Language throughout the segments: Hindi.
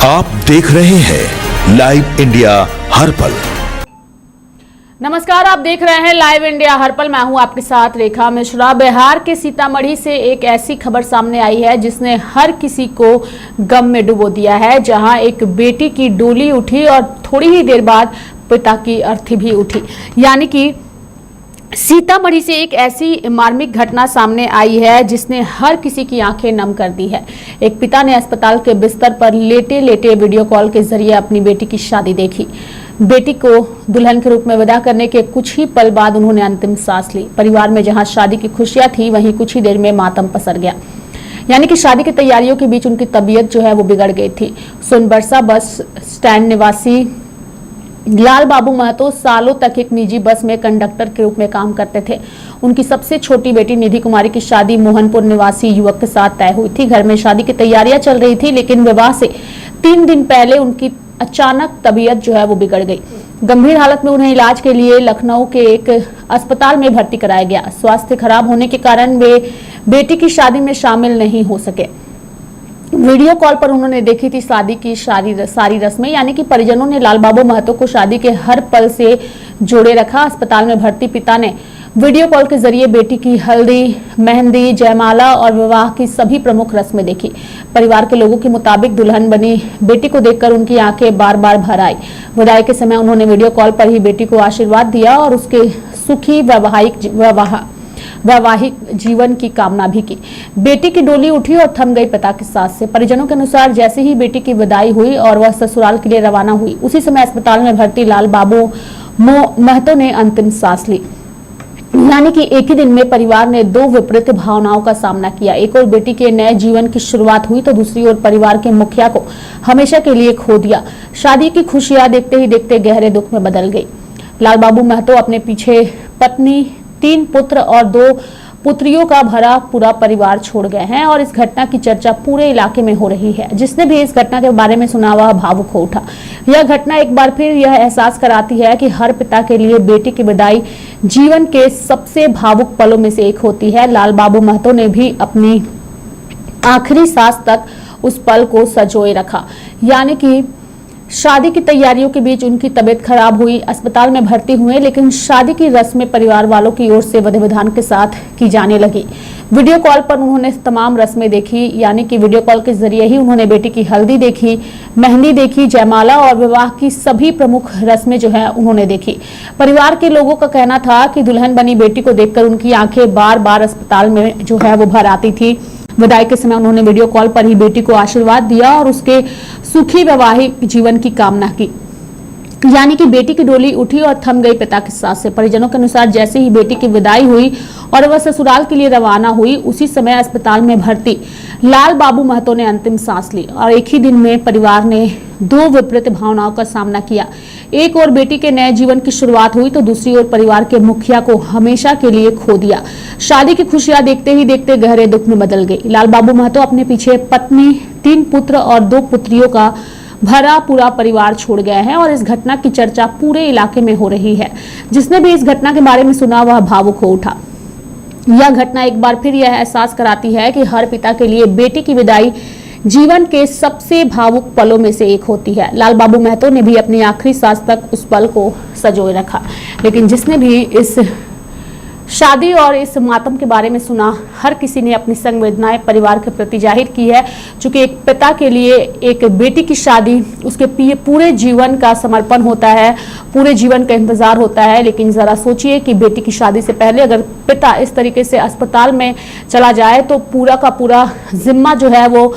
आप देख रहे हैं लाइव इंडिया हर पल। नमस्कार, आप देख रहे हैं लाइव इंडिया हर पल। मैं हूं आपके साथ रेखा मिश्रा। बिहार के सीतामढ़ी से एक ऐसी खबर सामने आई है जिसने हर किसी को गम में डुबो दिया है, जहां एक बेटी की डोली उठी और थोड़ी ही देर बाद पिता की अर्थी भी उठी। यानी कि सीतामढ़ी से एक ऐसी मार्मिक घटना सामने आई है जिसने हर किसी की आंखें नम कर दी है। एक पिता ने अस्पताल के बिस्तर पर लेटे लेटे वीडियो कॉल के जरिए अपनी बेटी की शादी देखी। बेटी को दुल्हन के रूप में विदा करने के कुछ ही पल बाद उन्होंने अंतिम सांस ली। परिवार में जहां शादी की खुशियां थी, वहीं कुछ ही देर में मातम पसर गया। यानी कि शादी की तैयारियों के बीच उनकी तबीयत जो है वो बिगड़ गई थी। सोनबरसा बस स्टैंड निवासी लाल बाबू महतो सालों तक एक निजी बस में कंडक्टर के रूप में काम करते थे। उनकी सबसे छोटी बेटी निधि कुमारी की शादी मोहनपुर निवासी युवक के साथ तय हुई थी। घर में शादी की तैयारियां चल रही थी, लेकिन विवाह से 3 दिन पहले उनकी अचानक तबीयत जो है वो बिगड़ गई। गंभीर हालत में उन्हें इलाज के लिए लखनऊ के एक अस्पताल में भर्ती कराया गया। स्वास्थ्य खराब होने के कारण वे बेटी की शादी में शामिल नहीं हो सके। वीडियो कॉल पर उन्होंने देखी थी शादी की सारी रस्में। यानी कि परिजनों ने लाल बाबू महतो को शादी के हर पल से जोड़े रखा। अस्पताल में भर्ती पिता ने वीडियो कॉल के जरिए बेटी की हल्दी, मेहंदी, जयमाला और विवाह की सभी प्रमुख रस्में देखी। परिवार के लोगों के मुताबिक दुल्हन बनी बेटी को देखकर उनकी आंखें बार बार भर आई। विदाई के समय उन्होंने वीडियो कॉल पर ही बेटी को आशीर्वाद दिया और उसके सुखी वैवाहिक जीवन की कामना भी की। बेटी की डोली उठी और थम गई पिता की सांस से। परिजनों के अनुसार जैसे ही बेटी की विदाई हुई और वह ससुराल के लिए रवाना हुई, उसी समय अस्पताल में भर्ती लाल बाबू महतो ने अंतिम सांस ली। यानी कि एक ही दिन में परिवार ने 2 विपरीत भावनाओं का सामना किया। एक ओर बेटी के नए जीवन की शुरुआत हुई तो दूसरी ओर परिवार के मुखिया को हमेशा के लिए खो दिया। शादी की खुशियां देखते ही देखते गहरे दुख में बदल गई। लाल बाबू महतो अपने पीछे पत्नी, 3 पुत्र और 2 पुत्रियों का भरा पूरा परिवार छोड़ गए हैं और इस घटना की चर्चा पूरे इलाके में हो रही है। जिसने भी इस घटना के बारे में सुना वह भावुक हो उठा। यह घटना एक बार फिर यह एहसास कराती है कि हर पिता के लिए बेटी की विदाई जीवन के सबसे भावुक पलों में से एक होती है। लाल बाबू महतो ने भी अपनी आखिरी सांस तक उस पल को संजोए रखा। यानी कि शादी की तैयारियों के बीच उनकी तबीयत खराब हुई, अस्पताल में भर्ती हुए, लेकिन शादी की रस्में परिवार वालों की ओर से विधि विधान के साथ की जाने लगी। वीडियो कॉल पर उन्होंने तमाम रस्में देखी। यानी कि वीडियो कॉल के जरिए ही उन्होंने बेटी की हल्दी देखी, मेहंदी देखी, जयमाला और विवाह की सभी प्रमुख रस्में जो है उन्होंने देखी। परिवार के लोगों का कहना था कि दुल्हन बनी बेटी को देखकर उनकी आंखें बार बार अस्पताल में जो है वो भर आती थी। विदाई के समय उन्होंने वीडियो कॉल पर ही बेटी को आशीर्वाद दिया और उसके सुखी वैवाहिक जीवन की कामना की। यानी कि बेटी की डोली उठी और थम गई पिता की सांस से। परिजनों के अनुसार जैसे ही बेटी की विदाई हुई और वह ससुराल के लिए रवाना हुई, उसी समय अस्पताल में भर्ती लाल बाबू महतो ने अंतिम सांस ली और एक ही दिन में परिवार ने 2 विपरीत भावनाओं का सामना किया। एक ओर बेटी के नए जीवन की शुरुआत हुई तो दूसरी ओर परिवार के मुखिया को हमेशा के लिए खो दिया। शादी की खुशियां देखते ही देखते गहरे दुख में बदल गई। लाल बाबू महतो अपने पीछे पत्नी, 3 पुत्र और 2 पुत्रियों का भरा पूरा परिवार छोड़ गए हैं और इस घटना की चर्चा पूरे इलाके में हो रही है। जिसने भी इस घटना के बारे में सुना वह भावुक हो उठा। यह घटना एक बार फिर यह एहसास कराती है कि हर पिता के लिए बेटी की विदाई जीवन के सबसे भावुक पलों में से एक होती है। लाल बाबू महतो ने भी अपनी आखिरी सांस तक उस पल को संजोए रखा। लेकिन जिसने भी इस शादी और इस मातम के बारे में सुना, हर किसी ने अपनी संवेदनाएं परिवार के प्रति जाहिर की है। चूंकि एक पिता के लिए एक बेटी की शादी उसके पूरे जीवन का समर्पण होता है, पूरे जीवन का इंतजार होता है। लेकिन जरा सोचिए कि बेटी की शादी से पहले अगर पिता इस तरीके से अस्पताल में चला जाए तो पूरा का पूरा जिम्मा जो है वो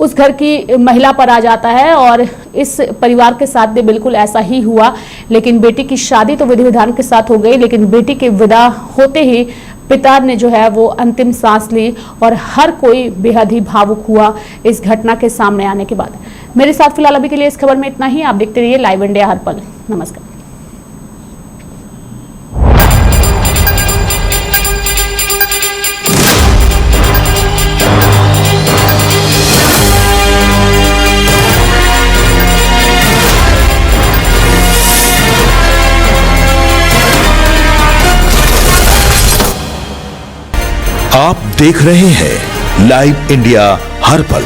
उस घर की महिला पर आ जाता है और इस परिवार के साथ भी बिल्कुल ऐसा ही हुआ। लेकिन बेटी की शादी तो विधि विधान के साथ हो गई, लेकिन बेटी के विदा होते ही पिता ने जो है वो अंतिम सांस ली और हर कोई बेहद ही भावुक हुआ इस घटना के सामने आने के बाद। मेरे साथ फिलहाल अभी के लिए इस खबर में इतना ही। आप देखते रहिए लाइव इंडिया हर पल। नमस्कार। आप देख रहे हैं लाइव इंडिया हर पल।